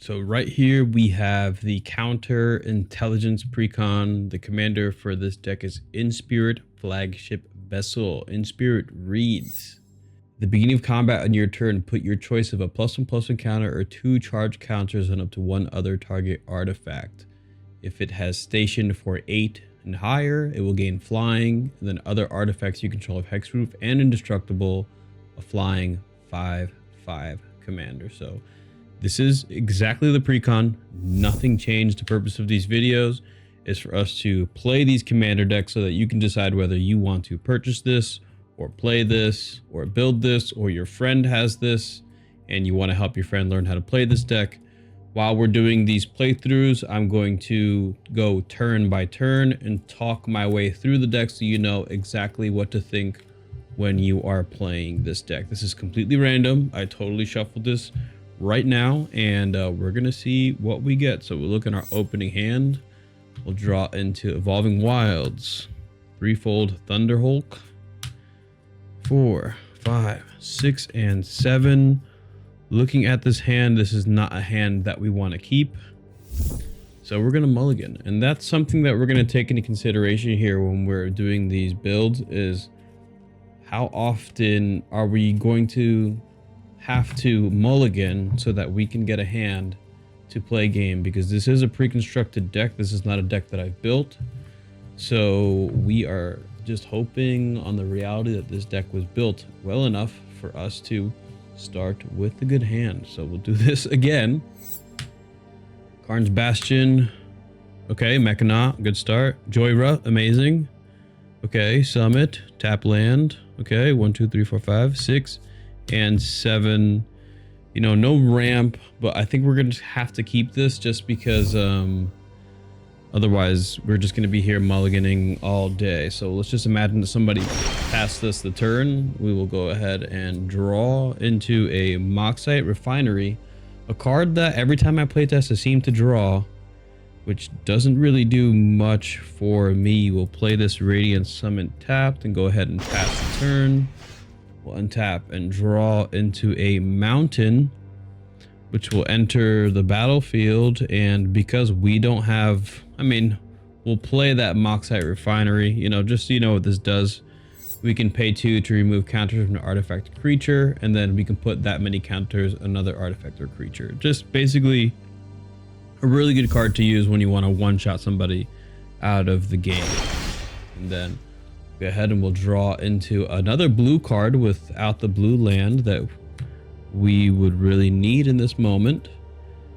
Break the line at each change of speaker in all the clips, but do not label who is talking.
So right here we have the counter intelligence precon. The commander for this deck is Inspirit, Flagship vessel. Inspirit reads: at the beginning of combat on your turn, put your choice of a +1/+1 counter or 2 charge counters on up to 1 other target artifact. If it has station for 8 and higher, it will gain flying, and then other artifacts you control have Hexproof and Indestructible, a flying 5/5 commander. So this is exactly the precon. Nothing changed. The purpose of these videos is for us to play these commander decks so that you can decide whether you want to purchase this or play this or build this, or your friend has this and you want to help your friend learn how to play this deck. While we're doing these playthroughs, I'm going to go turn by turn and talk my way through the deck so you know exactly what to think when you are playing this deck. This is completely random. I totally shuffled this right now, and we're gonna see what we get. So we'll look in our opening hand. We'll draw into Evolving Wilds, threefold Thunderhulk, 4, 5, 6, and 7. Looking at this hand, this is not a hand that we want to keep, so we're gonna mulligan. And that's something that we're gonna take into consideration here when we're doing these builds, is how often are we going to have to mulligan so that we can get a hand to play game, because this is a pre-constructed deck. This is not a deck that I've built, so we are just hoping on the reality that this deck was built well enough for us to start with a good hand. So we'll do this again. Karn's Bastion, okay. Mechanaut, good start. Joyra, amazing. Okay, Summit, tap land. Okay, 1 2 3 4 5 6 and 7. You know, no ramp, but I think we're gonna have to keep this just because otherwise we're just gonna be here mulliganing all day. So let's just imagine that somebody passed us the turn. We will go ahead and draw into a Moxite Refinery, a card that every time I playtest I seem to draw, which doesn't really do much for me. We'll play this Radiant Summit tapped and go ahead and pass the turn. We'll untap and draw into a Mountain, which will enter the battlefield. And because we don't have, I mean, we'll play that Moxite Refinery, you know, just so you know what this does. We can pay 2 to remove counters from an artifact creature, and then we can put that many counters another artifact or creature. Just basically a really good card to use when you want to one-shot somebody out of the game. And then go ahead and we'll draw into another blue card without the blue land that we would really need in this moment.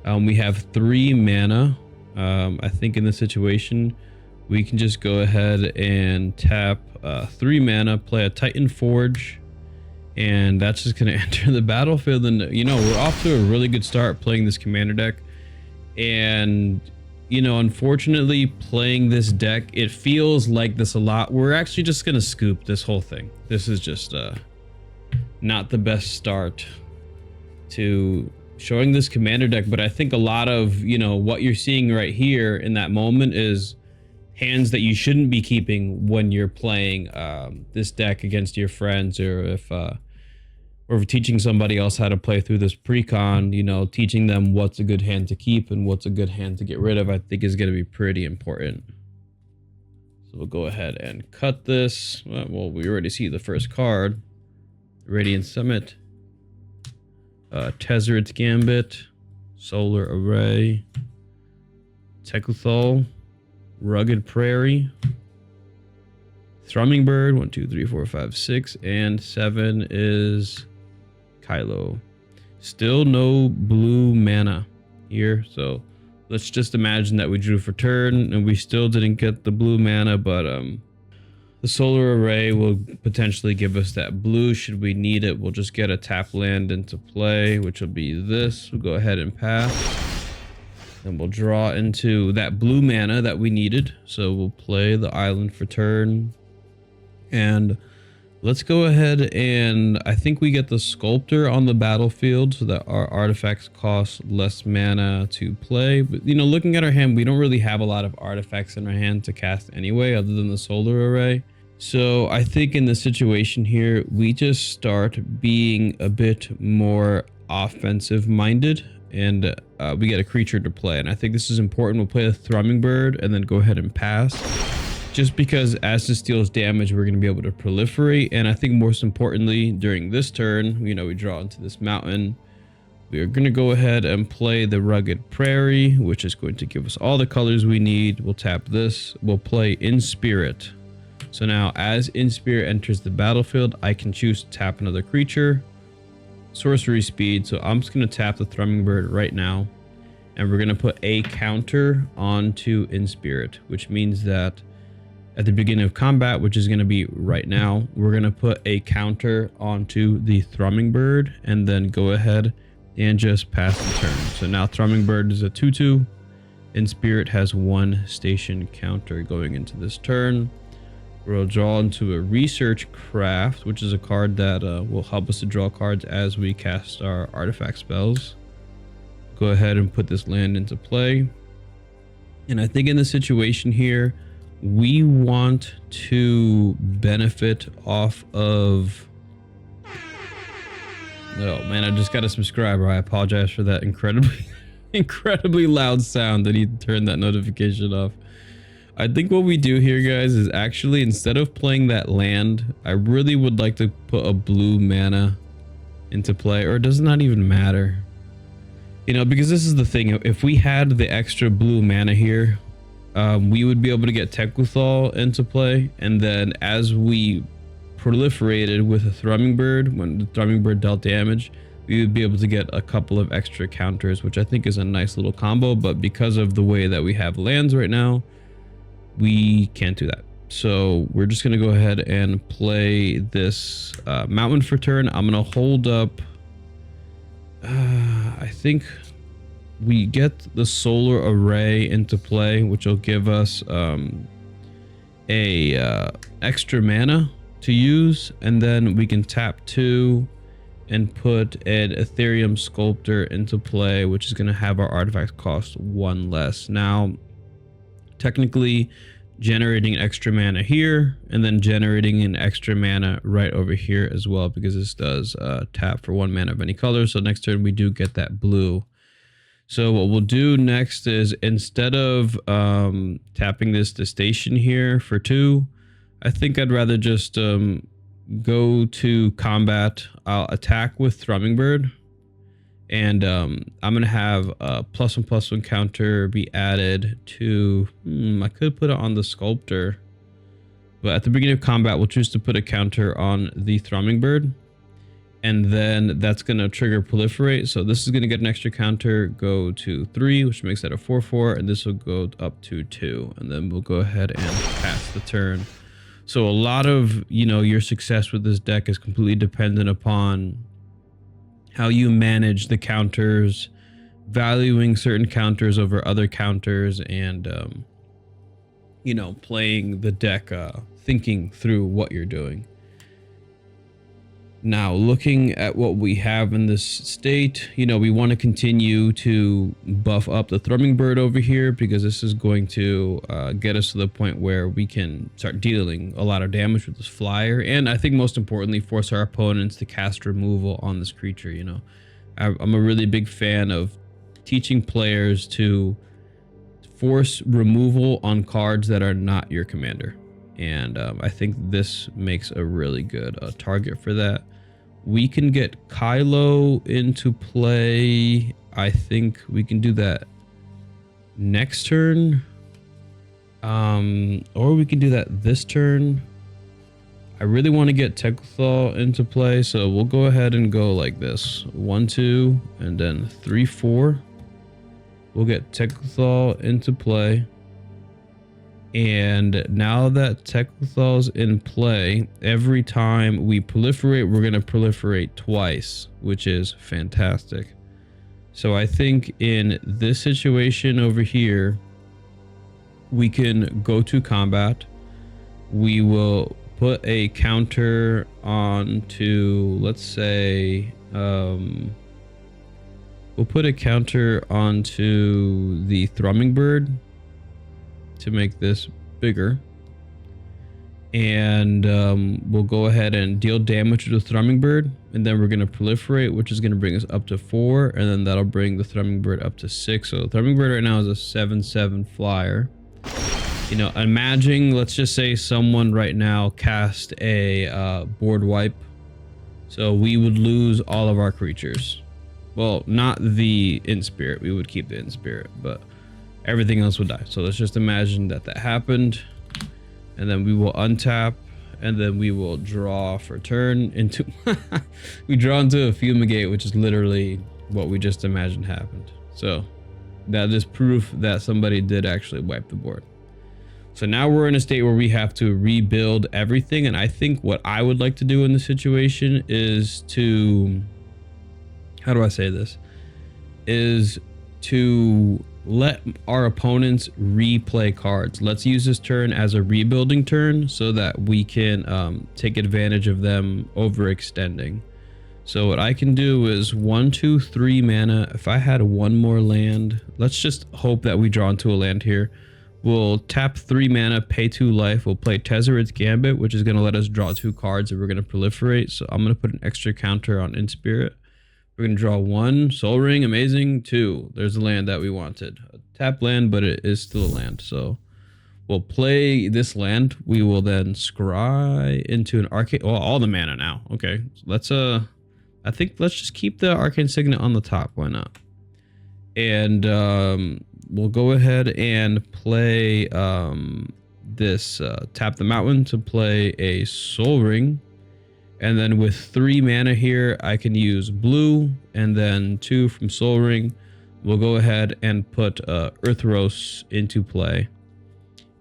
We have 3 mana. I think in this situation we can just go ahead and tap 3 mana, play a Titan Forge, and that's just going to enter the battlefield. And you know, we're off to a really good start playing this commander deck. And you know, unfortunately, playing this deck, it feels like this a lot. We're actually just gonna scoop this whole thing. This is just not the best start to showing this commander deck, but I think a lot of, you know, what you're seeing right here in that moment is hands that you shouldn't be keeping when you're playing this deck against your friends, or if teaching somebody else how to play through this precon. You know, teaching them what's a good hand to keep and what's a good hand to get rid of, I think is going to be pretty important. So we'll go ahead and cut this. Well, we already see the first card. Radiant Summit, Tezzeret's Gambit, Solar Array, Tekuthal, Rugged Prairie, Thrumming Bird, 1 2 3 4 5 6, and 7 is Kylo. Still no blue mana here, so let's just imagine that we drew for turn and we still didn't get the blue mana, but the Solar Array will potentially give us that blue should we need it. We'll just get a tap land into play, which will be this. We'll go ahead and pass, and we'll draw into that blue mana that we needed. So we'll play the island for turn. And let's go ahead and I think we get the Sculptor on the battlefield so that our artifacts cost less mana to play. But you know, looking at our hand, we don't really have a lot of artifacts in our hand to cast anyway, other than the Solar Array. So I think in this situation here, we just start being a bit more offensive minded and we get a creature to play. And I think this is important. We'll play a Thrumming Bird and then go ahead and pass. Just because as this deals damage, we're going to be able to proliferate. And I think most importantly, during this turn, you know, we draw into this mountain. We are going to go ahead and play the Rugged Prairie, which is going to give us all the colors we need. We'll tap this. We'll play Inspirit. So now as Inspirit enters the battlefield, I can choose to tap another creature. Sorcery speed. So I'm just going to tap the Thrumming Bird right now. And we're going to put a counter onto Inspirit, which means that at the beginning of combat, which is going to be right now, we're going to put a counter onto the Thrumming Bird and then go ahead and just pass the turn. So now Thrumming Bird is a 2/2. Inspirit has 1 station counter going into this turn. We'll draw into a Research Craft, which is a card that will help us to draw cards as we cast our artifact spells. Go ahead and put this land into play. And I think in the situation here, we want to benefit off of... Oh man, I just got a subscriber. I apologize for that incredibly loud sound. I need to turn that notification off. I think what we do here, guys, is actually instead of playing that land, I really would like to put a blue mana into play, or does it not even matter? You know, because this is the thing. If we had the extra blue mana here, we would be able to get Tecuthal into play, and then as we proliferated with a Thrumming Bird, when the Thrumming Bird dealt damage, we would be able to get a couple of extra counters, which I think is a nice little combo. But because of the way that we have lands right now, we can't do that. So we're just going to go ahead and play this mountain for turn. I'm going to hold up. I think we get the Solar Array into play, which will give us extra mana to use, and then we can tap 2 and put an Ethereum Sculptor into play, which is going to have our artifact cost 1 less. Now, technically, generating extra mana here and then generating an extra mana right over here as well, because this does tap for 1 mana of any color. So next turn we do get that blue. So what we'll do next is, instead of tapping this to station here for 2, I think I'd rather just go to combat. I'll attack with Thrumming Bird, and I'm gonna have a +1/+1 counter be added to. I could put it on the Sculptor, but at the beginning of combat, we'll choose to put a counter on the Thrumming Bird, and then that's gonna trigger Proliferate. So this is gonna get an extra counter, go to 3, which makes that a 4/4, and this will go up to 2, and then we'll go ahead and pass the turn. So a lot of, you know, your success with this deck is completely dependent upon how you manage the counters, valuing certain counters over other counters, and you know, playing the deck, thinking through what you're doing. Now, looking at what we have in this state, you know, we want to continue to buff up the Thrumming Bird over here, because this is going to get us to the point where we can start dealing a lot of damage with this flyer. And I think most importantly, force our opponents to cast removal on this creature. You know, I'm a really big fan of teaching players to force removal on cards that are not your commander. And I think this makes a really good target for that. We can get Kylo into play. I think we can do that next turn. Or we can do that this turn. I really want to get Tecuthal into play, so we'll go ahead and go like this. 1, 2, and then 3, 4. We'll get Tecuthal into play. And now that Tecuthal's in play, every time we proliferate, we're going to proliferate twice, which is fantastic. So I think in this situation over here, we can go to combat. We will put a counter onto, let's say, we'll put a counter onto the Thrumming Bird to make this bigger. and we'll go ahead and deal damage to the Thrumming Bird, and then we're going to proliferate, which is going to bring us up to 4, and then that'll bring the Thrumming Bird up to 6. So the Thrumming Bird right now is a 7/7 flyer. You know, imagine, let's just say someone right now cast a board wipe, so we would lose all of our creatures. Well, not the Inspirit, we would keep the Inspirit, but everything else would die. So let's just imagine that that happened, and then we will untap, and then we will draw for turn into we draw into a Fumigate, which is literally what we just imagined happened. So that is proof that somebody did actually wipe the board. So now we're in a state where we have to rebuild everything, and I think what I would like to do in this situation is to, how do I say this, is to let our opponents replay cards. Let's use this turn as a rebuilding turn so that we can take advantage of them overextending. So what I can do is 1, 2, 3 mana. If I had one more land, let's just hope that we draw into a land here. We'll tap 3 mana, pay 2 life. We'll play Tezzeret's Gambit, which is going to let us draw 2 cards that we're going to proliferate. So I'm going to put an extra counter on Inspirit. We're going to draw 1, Soul Ring, amazing. 2, there's the land that we wanted. A tap land, but it is still a land. So we'll play this land. We will then scry into an Arcane, well, all the mana now. Okay, so let's, I think let's just keep the Arcane Signet on the top. Why not? And we'll go ahead and play this, tap the mountain to play a Soul Ring. And then with 3 mana here, I can use blue, and then 2 from Soul Ring. We'll go ahead and put Earthros into play.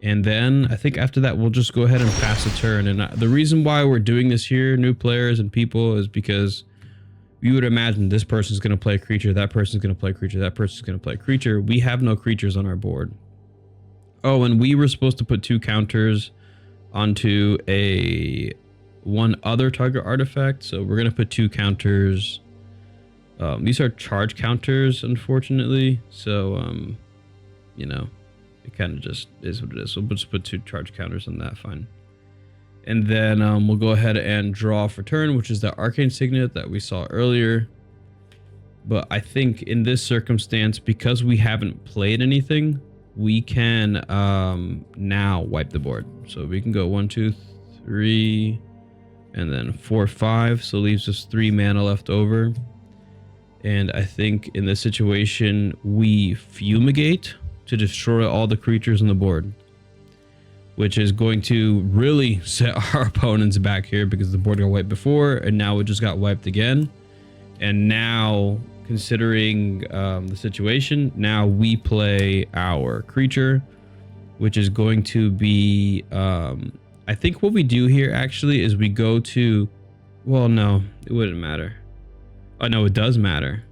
And then I think after that, we'll just go ahead and pass a turn. And the reason why we're doing this here, new players and people, is because you would imagine this person's going to play a creature, that person's going to play a creature, that person's going to play a creature. We have no creatures on our board. Oh, and we were supposed to put 2 counters onto one other target artifact. So we're going to put 2 counters. These are charge counters, unfortunately. So, you know, it kind of just is what it is. So we'll just put 2 charge counters on that. Fine. And then we'll go ahead and draw for turn, which is the Arcane Signet that we saw earlier. But I think in this circumstance, because we haven't played anything, we can now wipe the board. So we can go 1, 2, 3, and then 4, 5. So leaves us 3 mana left over. And I think in this situation, we Fumigate to destroy all the creatures on the board, which is going to really set our opponents back here because the board got wiped before, and now it just got wiped again. And now, considering the situation, now we play our creature, which is going to be, I think what we do here actually is we go to, well, no, it wouldn't matter. Oh, no, it does matter.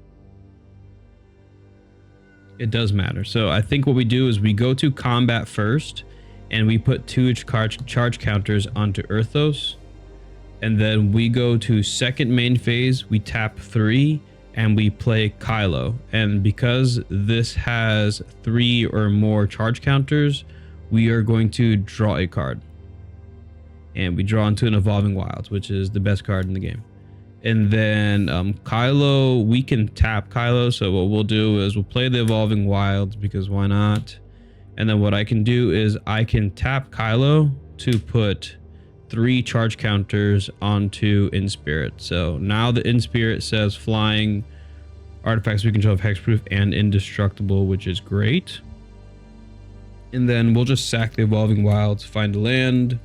It does matter. So I think what we do is we go to combat first, and we put 2 charge counters onto Earthos. And then we go to second main phase, we tap 3, and we play Kylo. And because this has 3 or more charge counters, we are going to draw a card. And we draw into an Evolving Wilds, which is the best card in the game. And then Kylo, we can tap Kylo. So what we'll do is we'll play the Evolving Wilds, because why not? And then what I can do is I can tap Kylo to put 3 charge counters onto Inspirit. So now the Inspirit says flying artifacts we control of hexproof and indestructible, which is great. And then we'll just sack the Evolving Wilds, find a land,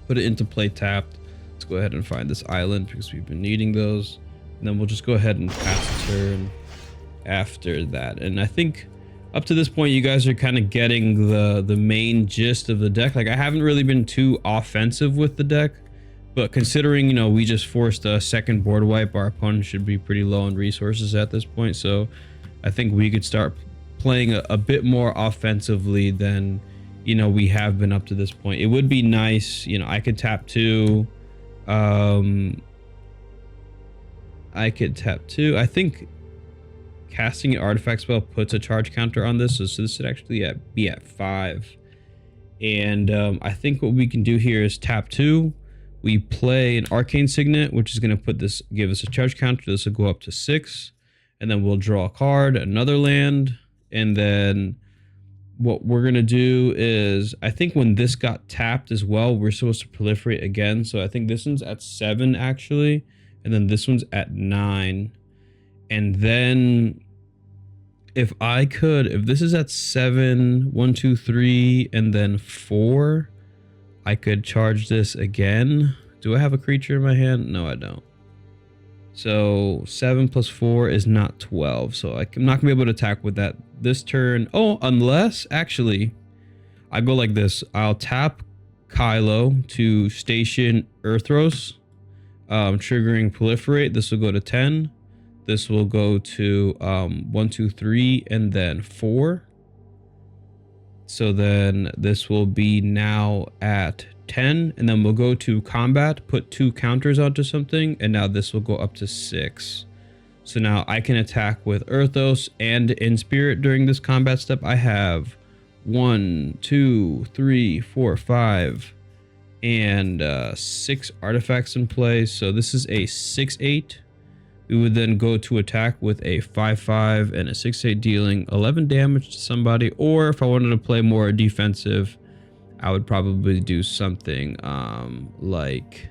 put it into play tapped. Let's go ahead and find this island because we've been needing those. And then we'll just go ahead and pass the turn after that. And I think up to this point, you guys are kind of getting the main gist of the deck. Like, I haven't really been too offensive with the deck, but considering, you know, we just forced a second board wipe, our opponent should be pretty low on resources at this point. So I think we could start playing a bit more offensively than, you know, we have been up to this point. It would be nice, you know, I could tap 2. I could tap 2. I think casting an artifact spell puts a charge counter on this, so this should actually be at 5. And I think what we can do here is tap 2. We play an Arcane Signet, which is going to give us a charge counter. This will go up to 6. And then we'll draw a card, another land. And then what we're going to do is, I think when this got tapped as well, we're supposed to proliferate again. So I think this one's at 7 actually. And then this one's at 9. And then if this is at 7, 1, 2, 3, and then 4, I could charge this again. Do I have a creature in my hand? No, I don't. So 7 plus 4 is not 12. So I'm not gonna be able to attack with that this turn. Oh, unless actually I go like this. I'll tap Kylo to station Earthros, triggering proliferate. This will go to 10. This will go to 1, 2, 3, and then 4. So then this will be now at 10, and then we'll go to combat, put 2 counters onto something, and now this will go up to 6. So now I can attack with Earthos and Inspirit during this combat step. I have 1, 2, 3, 4, 5, and 6 artifacts in play. So this is a 6/8. We would then go to attack with a 5/5 and a 6/8, dealing 11 damage to somebody. Or if I wanted to play more defensive, I would probably do something like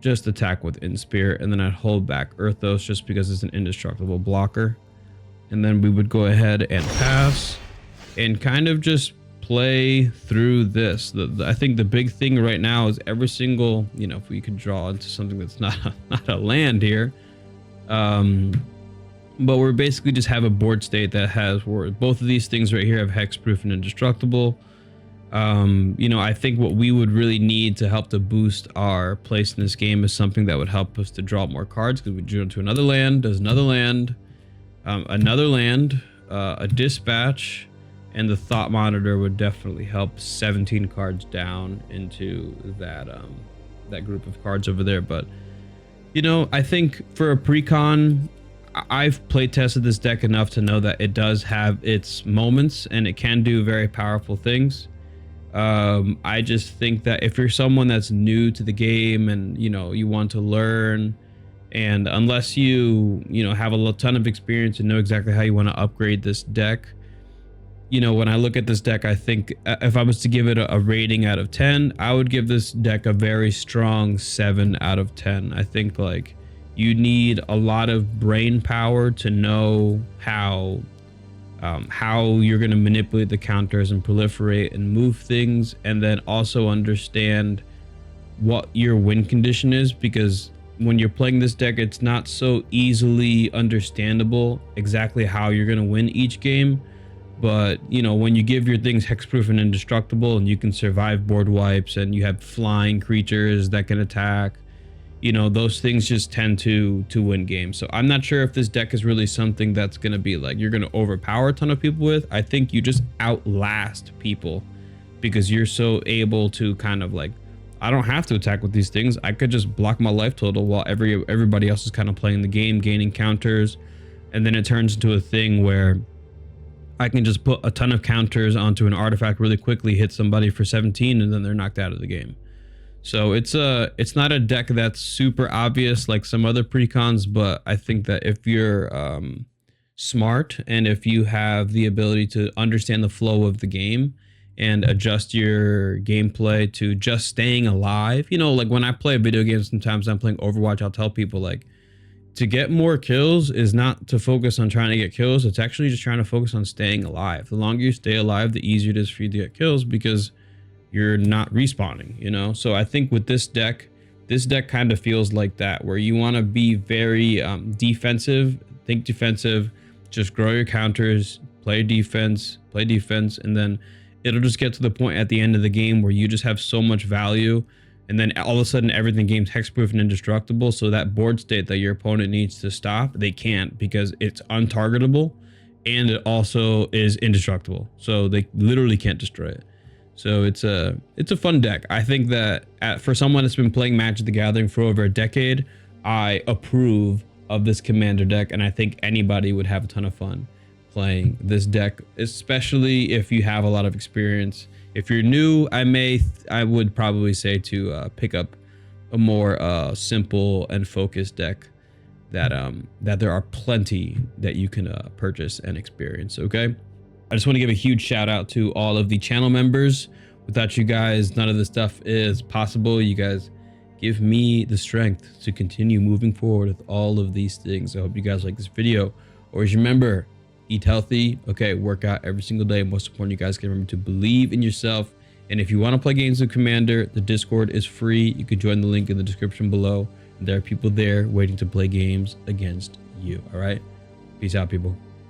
just attack with Inspirit, and then I'd hold back Earthos just because it's an indestructible blocker. And then we would go ahead and pass and kind of just play through this. I think the big thing right now is every single, if we could draw into something that's not a land here. But we're basically just have a board state that has where both of these things right here have hexproof and indestructible. I think what we would really need to help to boost our place in this game is something that would help us to draw more cards, because we drew into another land, does another land, a dispatch, and the thought monitor would definitely help 17 cards down into that group of cards over there. But I think for a Precon, I've play tested this deck enough to know that it does have its moments and it can do very powerful things. I just think that if you're someone that's new to the game and you want to learn, and unless you have a ton of experience and know exactly how you want to upgrade this deck, when I look at this deck, I think if I was to give it a rating out of 10, I would give this deck a very strong 7 out of 10. I think you need a lot of brain power to know how you're going to manipulate the counters and proliferate and move things, and then also understand what your win condition is, because when you're playing this deck, it's not so easily understandable exactly how you're going to win each game. But when you give your things hexproof and indestructible, and you can survive board wipes, and you have flying creatures that can attack, those things just tend to win games. So I'm not sure if this deck is really something that's going to be you're going to overpower a ton of people with. I think you just outlast people, because you're so able to kind of I don't have to attack with these things. I could just block my life total while everybody else is kind of playing the game, gaining counters, and then it turns into a thing where I can just put a ton of counters onto an artifact really quickly, hit somebody for 17, and then they're knocked out of the game. So it's not a deck that's super obvious like some other Precons, but I think that if you're smart, and if you have the ability to understand the flow of the game and adjust your gameplay to just staying alive, when I play video games, sometimes I'm playing Overwatch, I'll tell people to get more kills is not to focus on trying to get kills. It's actually just trying to focus on staying alive. The longer you stay alive, the easier it is for you to get kills, because you're not respawning, So I think with this deck kind of feels like that, where you want to be very defensive, think defensive, just grow your counters, play defense, and then it'll just get to the point at the end of the game where you just have so much value. And then all of a sudden, everything game's hexproof and indestructible. So that board state that your opponent needs to stop, they can't, because it's untargetable, and it also is indestructible. So they literally can't destroy it. So it's a fun deck. I think that for someone that's been playing Magic the Gathering for over a decade, I approve of this commander deck, and I think anybody would have a ton of fun. playing this deck, especially if you have a lot of experience. If you're new, I would probably say to pick up a more simple and focused deck that there are plenty that you can purchase and experience. Okay, I just want to give a huge shout out to all of the channel members. Without you guys, none of this stuff is possible. You guys give me the strength to continue moving forward with all of these things. I hope you guys like this video. Always remember, eat healthy, okay, work out every single day. Most important, you guys can remember to believe in yourself. And if you want to play games of Commander, the Discord is free. You can join the link in the description below. There are people there waiting to play games against you. All right, peace out, people.